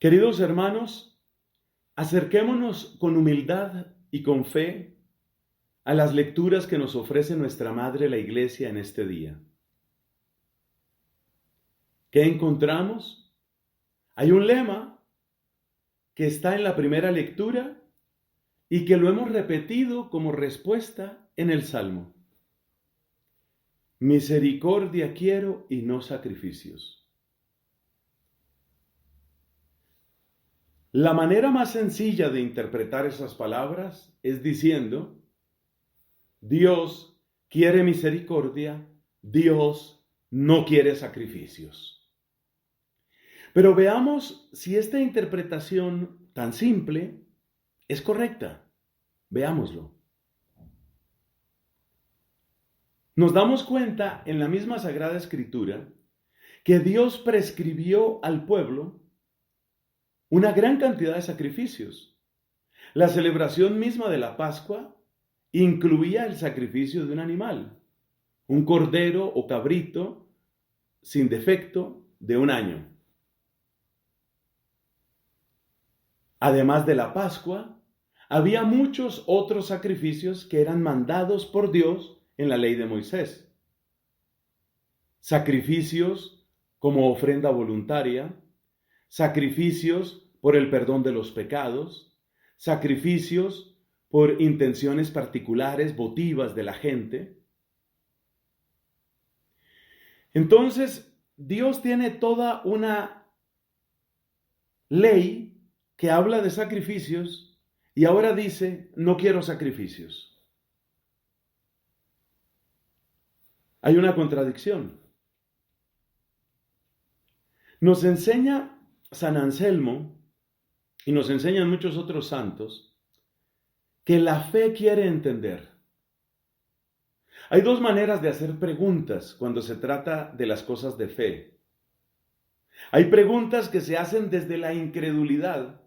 Queridos hermanos, acerquémonos con humildad y con fe a las lecturas que nos ofrece nuestra Madre la Iglesia en este día. ¿Qué encontramos? Hay un lema que está en la primera lectura y que lo hemos repetido como respuesta en el Salmo. Misericordia quiero y no sacrificios. La manera más sencilla de interpretar esas palabras es diciendo: Dios quiere misericordia, Dios no quiere sacrificios. Pero veamos si esta interpretación tan simple es correcta. Veámoslo. Nos damos cuenta en la misma Sagrada Escritura que Dios prescribió al pueblo una gran cantidad de sacrificios. La celebración misma de la Pascua incluía el sacrificio de un animal, un cordero o cabrito sin defecto de 1 año. Además de la Pascua, había muchos otros sacrificios que eran mandados por Dios en la ley de Moisés. Sacrificios como ofrenda voluntaria, sacrificios por el perdón de los pecados, sacrificios por intenciones particulares, votivas de la gente. Entonces, Dios tiene toda una ley que habla de sacrificios y ahora dice: no quiero sacrificios. Hay una contradicción. Nos enseña San Anselmo y nos enseñan muchos otros santos que la fe quiere entender. Hay 2 maneras de hacer preguntas cuando se trata de las cosas de fe. Hay preguntas que se hacen desde la incredulidad,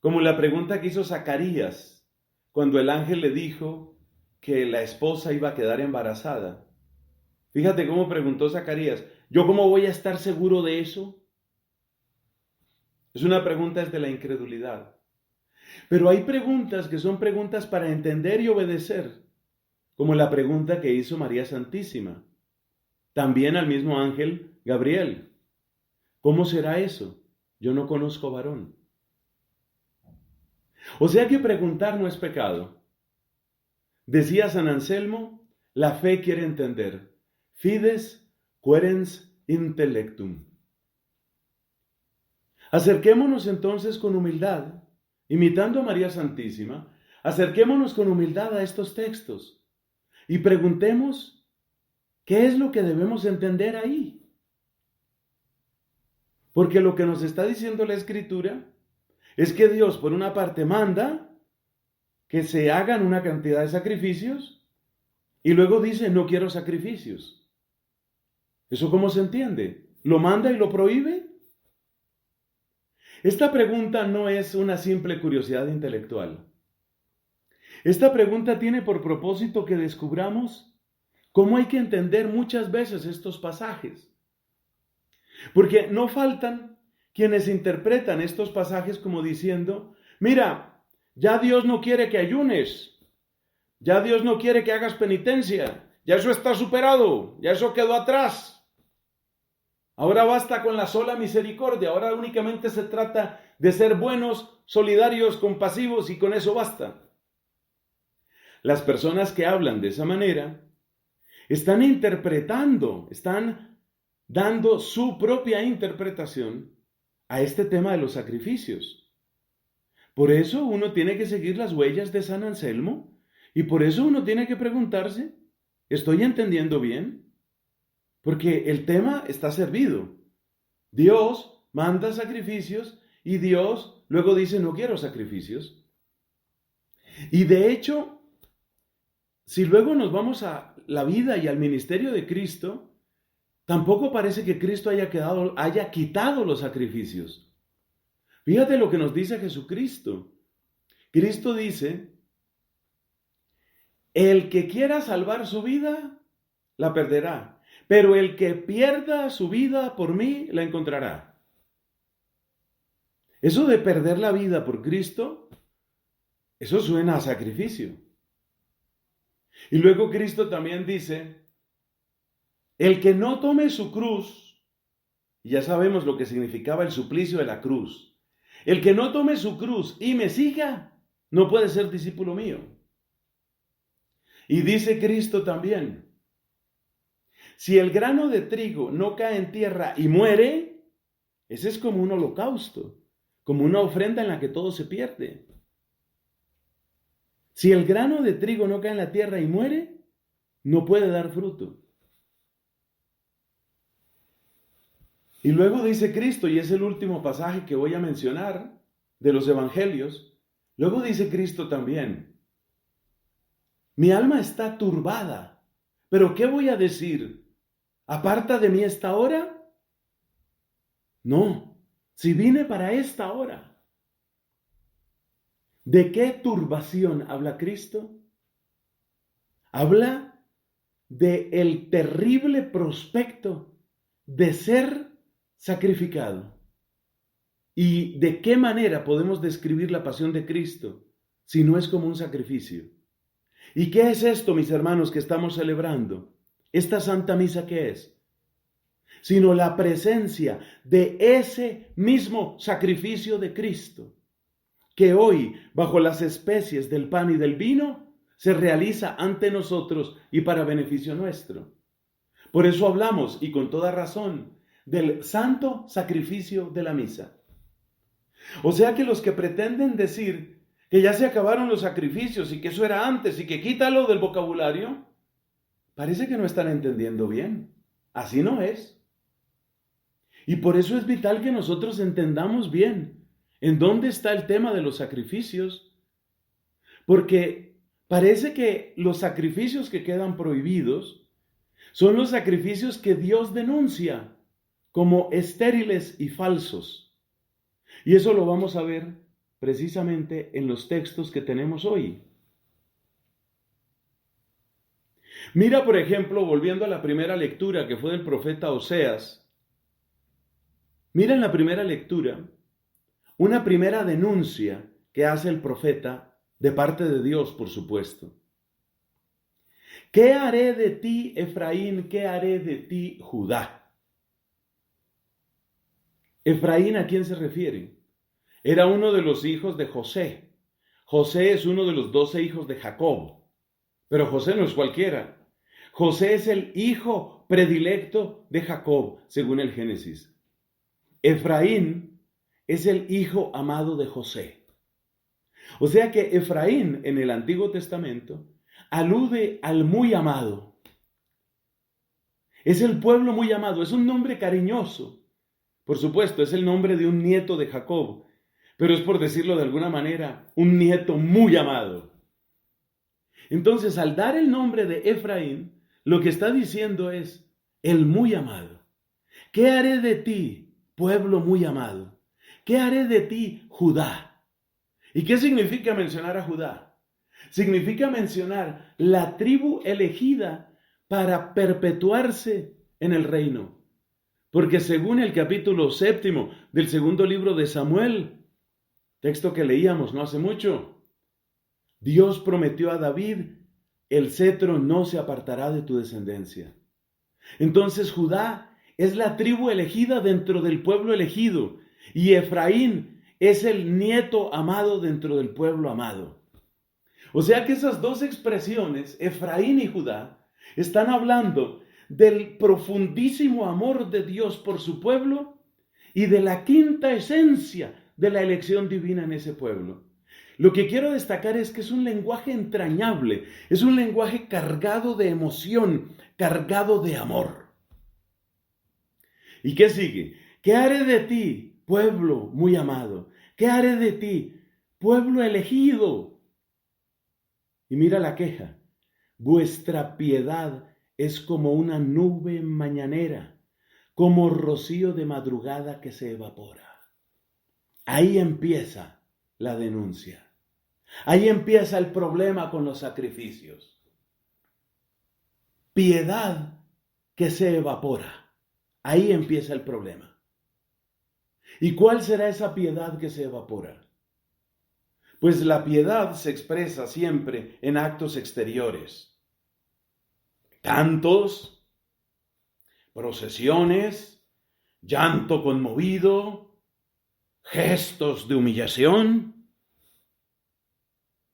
como la pregunta que hizo Zacarías cuando el ángel le dijo que la esposa iba a quedar embarazada. Fíjate cómo preguntó Zacarías: ¿yo cómo voy a estar seguro de eso? Es una pregunta desde la incredulidad. Pero hay preguntas que son preguntas para entender y obedecer, como la pregunta que hizo María Santísima, también al mismo ángel Gabriel: ¿cómo será eso? Yo no conozco varón. O sea que preguntar no es pecado. Decía San Anselmo: la fe quiere entender. Fides querens intellectum. Acerquémonos entonces con humildad, imitando a María Santísima, acerquémonos con humildad a estos textos y preguntemos qué es lo que debemos entender ahí. Porque lo que nos está diciendo la Escritura es que Dios, por una parte, manda que se hagan una cantidad de sacrificios y luego dice: no quiero sacrificios. ¿Eso cómo se entiende? ¿Lo manda y lo prohíbe? Esta pregunta no es una simple curiosidad intelectual. Esta pregunta tiene por propósito que descubramos cómo hay que entender muchas veces estos pasajes. Porque no faltan quienes interpretan estos pasajes como diciendo: mira, ya Dios no quiere que ayunes, ya Dios no quiere que hagas penitencia, ya eso está superado, ya eso quedó atrás. Ahora basta con la sola misericordia, ahora únicamente se trata de ser buenos, solidarios, compasivos y con eso basta. Las personas que hablan de esa manera están interpretando, están dando su propia interpretación a este tema de los sacrificios. Por eso uno tiene que seguir las huellas de San Anselmo y por eso uno tiene que preguntarse: ¿estoy entendiendo bien? Porque el tema está servido. Dios manda sacrificios y Dios luego dice: no quiero sacrificios. Y de hecho, si luego nos vamos a la vida y al ministerio de Cristo, tampoco parece que Cristo haya quitado los sacrificios. Fíjate lo que nos dice Jesucristo. Cristo dice: el que quiera salvar su vida, la perderá. Pero el que pierda su vida por mí, la encontrará. Eso de perder la vida por Cristo, eso suena a sacrificio. Y luego Cristo también dice, el que no tome su cruz, y ya sabemos lo que significaba el suplicio de la cruz, el que no tome su cruz y me siga, no puede ser discípulo mío. Y dice Cristo también, si el grano de trigo no cae en tierra y muere, ese es como un holocausto, como una ofrenda en la que todo se pierde. Si el grano de trigo no cae en la tierra y muere, no puede dar fruto. Y luego dice Cristo, y es el último pasaje que voy a mencionar de los evangelios, luego dice Cristo también, mi alma está turbada, pero ¿qué voy a decir? ¿Aparta de mí esta hora? No, si vine para esta hora. ¿De qué turbación habla Cristo? Habla de el terrible prospecto de ser sacrificado. ¿Y de qué manera podemos describir la pasión de Cristo si no es como un sacrificio? ¿Y qué es esto, mis hermanos, que estamos celebrando? ¿Esta Santa Misa qué es? Sino la presencia de ese mismo sacrificio de Cristo, que hoy, bajo las especies del pan y del vino, se realiza ante nosotros y para beneficio nuestro. Por eso hablamos, y con toda razón, del santo sacrificio de la misa. O sea que los que pretenden decir que ya se acabaron los sacrificios y que eso era antes y que quítalo del vocabulario, parece que no están entendiendo bien. Así no es. Y por eso es vital que nosotros entendamos bien en dónde está el tema de los sacrificios, porque parece que los sacrificios que quedan prohibidos son los sacrificios que Dios denuncia como estériles y falsos. Y eso lo vamos a ver precisamente en los textos que tenemos hoy. Mira, por ejemplo, volviendo a la primera lectura que fue del profeta Oseas, mira en la primera lectura una primera denuncia que hace el profeta de parte de Dios, por supuesto. ¿Qué haré de ti, Efraín? ¿Qué haré de ti, Judá? Efraín, ¿a quién se refiere? Era uno de los hijos de José. José es uno de los 12 hijos de Jacob. Pero José no es cualquiera. José es el hijo predilecto de Jacob, según el Génesis. Efraín es el hijo amado de José. O sea que Efraín en el Antiguo Testamento alude al muy amado. Es el pueblo muy amado, es un nombre cariñoso. Por supuesto, es el nombre de un nieto de Jacob, pero es, por decirlo de alguna manera, un nieto muy amado. Entonces, al dar el nombre de Efraín, lo que está diciendo es el muy amado. ¿Qué haré de ti, pueblo muy amado? ¿Qué haré de ti, Judá? ¿Y qué significa mencionar a Judá? Significa mencionar la tribu elegida para perpetuarse en el reino. Porque según el capítulo 7 del segundo libro de Samuel, texto que leíamos no hace mucho, Dios prometió a David, el cetro no se apartará de tu descendencia. Entonces Judá es la tribu elegida dentro del pueblo elegido, y Efraín es el nieto amado dentro del pueblo amado. O sea que esas dos expresiones, Efraín y Judá, están hablando del profundísimo amor de Dios por su pueblo y de la quinta esencia de la elección divina en ese pueblo. Lo que quiero destacar es que es un lenguaje entrañable, es un lenguaje cargado de emoción, cargado de amor. ¿Y qué sigue? ¿Qué haré de ti, pueblo muy amado? ¿Qué haré de ti, pueblo elegido? Y mira la queja. Vuestra piedad es como una nube mañanera, como rocío de madrugada que se evapora. Ahí empieza la denuncia. Ahí empieza el problema con los sacrificios. Piedad que se evapora. Ahí empieza el problema. ¿Y cuál será esa piedad que se evapora? Pues la piedad se expresa siempre en actos exteriores. Cantos, procesiones, llanto conmovido, gestos de humillación.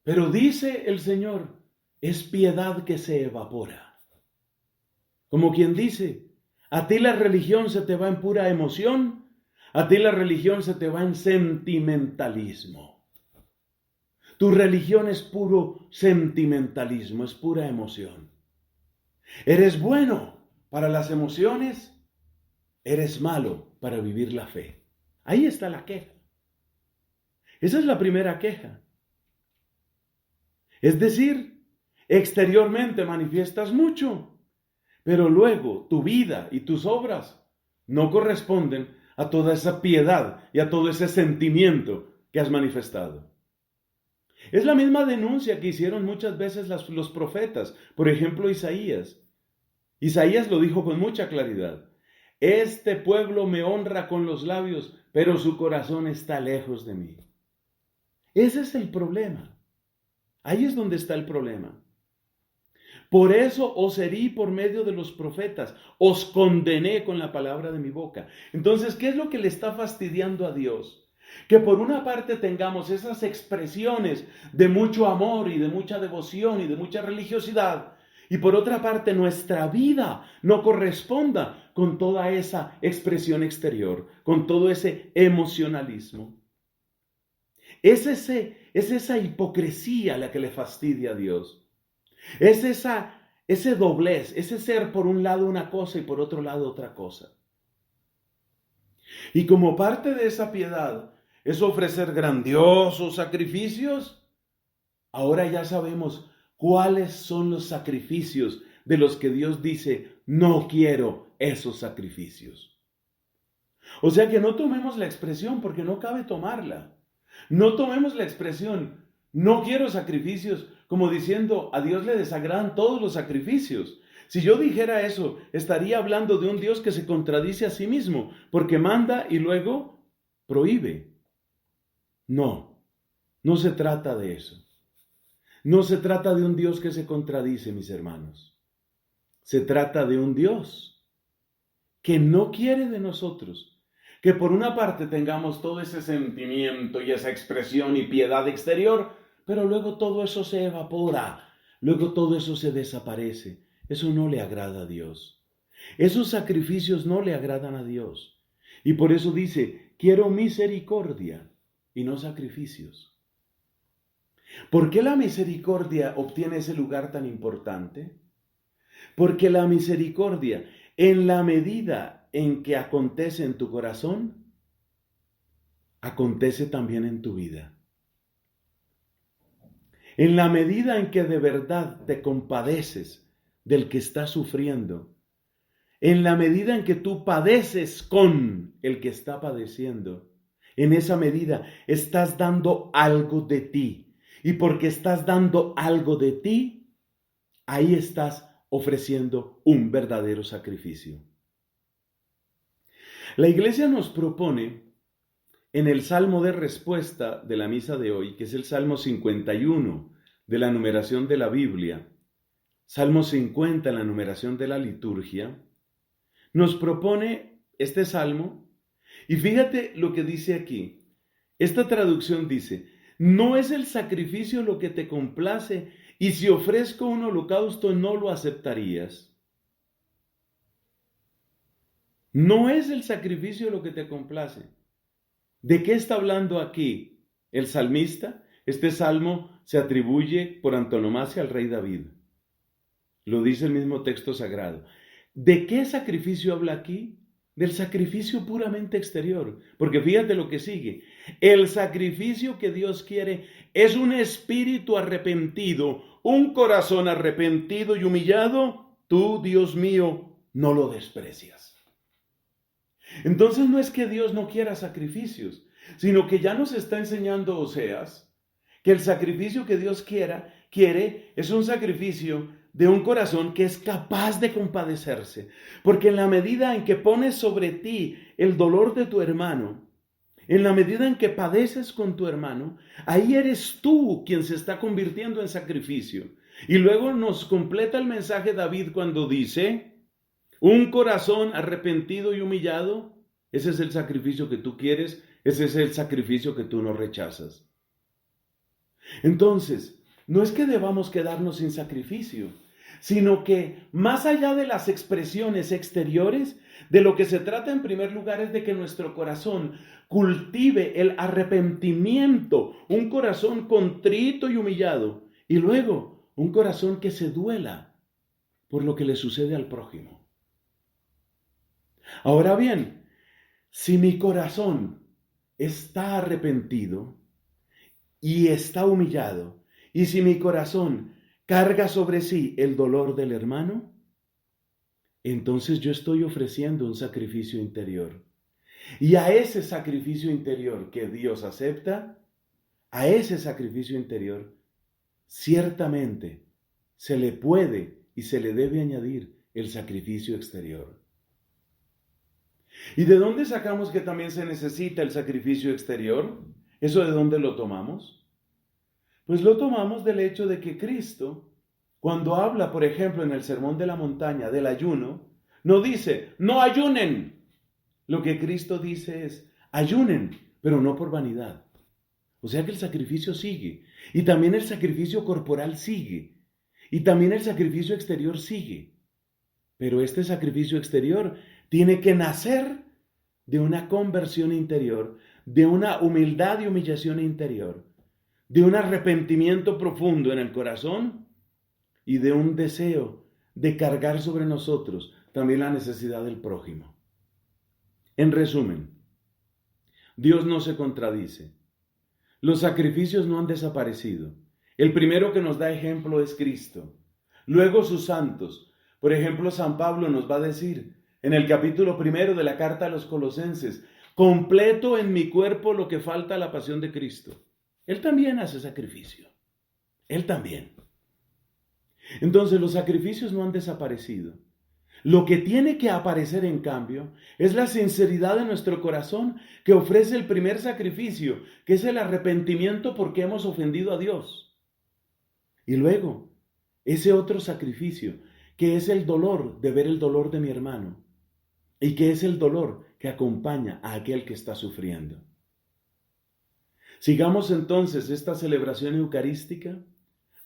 Pero dice el Señor, es piedad que se evapora. Como quien dice, a ti la religión se te va en pura emoción, a ti la religión se te va en sentimentalismo. Tu religión es puro sentimentalismo, es pura emoción. Eres bueno para las emociones, eres malo para vivir la fe. Ahí está la queja. Esa es la primera queja. Es decir, exteriormente manifiestas mucho, pero luego tu vida y tus obras no corresponden a toda esa piedad y a todo ese sentimiento que has manifestado. Es la misma denuncia que hicieron muchas veces los profetas. Por ejemplo, Isaías. Isaías lo dijo con mucha claridad. Este pueblo me honra con los labios, pero su corazón está lejos de mí. Ese es el problema. Ahí es donde está el problema. Por eso os herí por medio de los profetas, os condené con la palabra de mi boca. Entonces, ¿qué es lo que le está fastidiando a Dios? Que por una parte tengamos esas expresiones de mucho amor y de mucha devoción y de mucha religiosidad, y por otra parte nuestra vida no corresponda con toda esa expresión exterior, con todo ese emocionalismo. Es esa hipocresía la que le fastidia a Dios. Es ese doblez, ese ser por un lado una cosa y por otro lado otra cosa. Y como parte de esa piedad es ofrecer grandiosos sacrificios, ahora ya sabemos cuáles son los sacrificios de los que Dios dice, no quiero esos sacrificios. O sea que no tomemos la expresión porque no cabe tomarla. No tomemos la expresión, no quiero sacrificios, como diciendo, a Dios le desagradan todos los sacrificios. Si yo dijera eso, estaría hablando de un Dios que se contradice a sí mismo, porque manda y luego prohíbe. No, no se trata de eso. No se trata de un Dios que se contradice, mis hermanos. Se trata de un Dios que no quiere de nosotros que por una parte tengamos todo ese sentimiento y esa expresión y piedad exterior, pero luego todo eso se evapora, luego todo eso se desaparece. Eso no le agrada a Dios. Esos sacrificios no le agradan a Dios. Y por eso dice, quiero misericordia y no sacrificios. ¿Por qué la misericordia obtiene ese lugar tan importante? Porque la misericordia, en la medida en que acontece en tu corazón, acontece también en tu vida. En la medida en que de verdad te compadeces del que está sufriendo, en la medida en que tú padeces con el que está padeciendo, en esa medida estás dando algo de ti. Y porque estás dando algo de ti, ahí estás ofreciendo un verdadero sacrificio. La Iglesia nos propone en el Salmo de respuesta de la misa de hoy, que es el Salmo 51 de la numeración de la Biblia, Salmo 50 en la numeración de la liturgia, nos propone este salmo, y fíjate lo que dice aquí. Esta traducción dice, no es el sacrificio lo que te complace, y si ofrezco un holocausto no lo aceptarías. No es el sacrificio lo que te complace. ¿De qué está hablando aquí el salmista? Este salmo se atribuye por antonomasia al rey David. Lo dice el mismo texto sagrado. ¿De qué sacrificio habla aquí? Del sacrificio puramente exterior. Porque fíjate lo que sigue. El sacrificio que Dios quiere es un espíritu arrepentido, un corazón arrepentido y humillado. Tú, Dios mío, no lo desprecias. Entonces no es que Dios no quiera sacrificios, sino que ya nos está enseñando Oseas que el sacrificio que Dios quiere es un sacrificio de un corazón que es capaz de compadecerse. Porque en la medida en que pones sobre ti el dolor de tu hermano, En la medida en que padeces con tu hermano, ahí eres tú quien se está convirtiendo en sacrificio. Y luego nos completa el mensaje David cuando dice, un corazón arrepentido y humillado, ese es el sacrificio que tú quieres, ese es el sacrificio que tú no rechazas. Entonces, no es que debamos quedarnos sin sacrificio, sino que más allá de las expresiones exteriores, de lo que se trata en primer lugar es de que nuestro corazón cultive el arrepentimiento, un corazón contrito y humillado, y luego un corazón que se duela por lo que le sucede al prójimo. Ahora bien, si mi corazón está arrepentido y está humillado, y si mi corazón carga sobre sí el dolor del hermano, entonces yo estoy ofreciendo un sacrificio interior. Y a ese sacrificio interior que Dios acepta, a ese sacrificio interior, ciertamente se le puede y se le debe añadir el sacrificio exterior. ¿Y de dónde sacamos que también se necesita el sacrificio exterior? ¿Eso de dónde lo tomamos? Pues lo tomamos del hecho de que Cristo, cuando habla, por ejemplo, en el Sermón de la Montaña del ayuno, no dice, no ayunen. Lo que Cristo dice es, ayunen, pero no por vanidad. O sea que el sacrificio sigue. Y también el sacrificio corporal sigue. Y también el sacrificio exterior sigue. Pero este sacrificio exterior tiene que nacer de una conversión interior, de una humildad y humillación interior, de un arrepentimiento profundo en el corazón y de un deseo de cargar sobre nosotros también la necesidad del prójimo. En resumen, Dios no se contradice. Los sacrificios no han desaparecido. El primero que nos da ejemplo es Cristo. Luego sus santos. Por ejemplo, San Pablo nos va a decir en el capítulo 1 de la carta a los Colosenses, completo en mi cuerpo lo que falta a la pasión de Cristo. Él también hace sacrificio. Él también. Entonces los sacrificios no han desaparecido. Lo que tiene que aparecer en cambio es la sinceridad de nuestro corazón que ofrece el primer sacrificio, que es el arrepentimiento porque hemos ofendido a Dios. Y luego, ese otro sacrificio, que es el dolor de ver el dolor de mi hermano y que es el dolor que acompaña a aquel que está sufriendo. Sigamos entonces esta celebración eucarística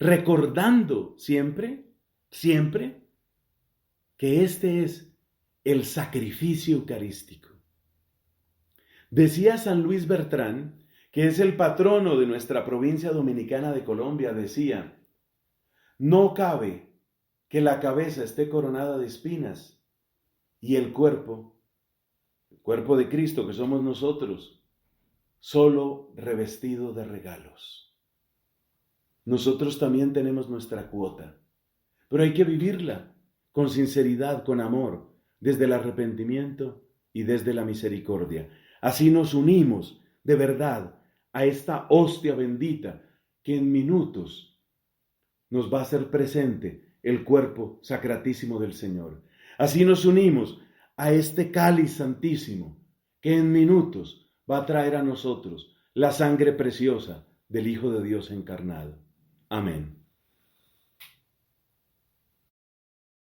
recordando siempre que este es el sacrificio eucarístico. Decía San Luis Bertrán, que es el patrono de nuestra provincia dominicana de Colombia, decía, no cabe que la cabeza esté coronada de espinas y el cuerpo de Cristo que somos nosotros, solo revestido de regalos. Nosotros también tenemos nuestra cuota, pero hay que vivirla con sinceridad, con amor, desde el arrepentimiento y desde la misericordia. Así nos unimos de verdad a esta hostia bendita que en minutos nos va a hacer presente el cuerpo sacratísimo del Señor. Así nos unimos a este cáliz santísimo que en minutos va a traer a nosotros la sangre preciosa del Hijo de Dios encarnado. Amén.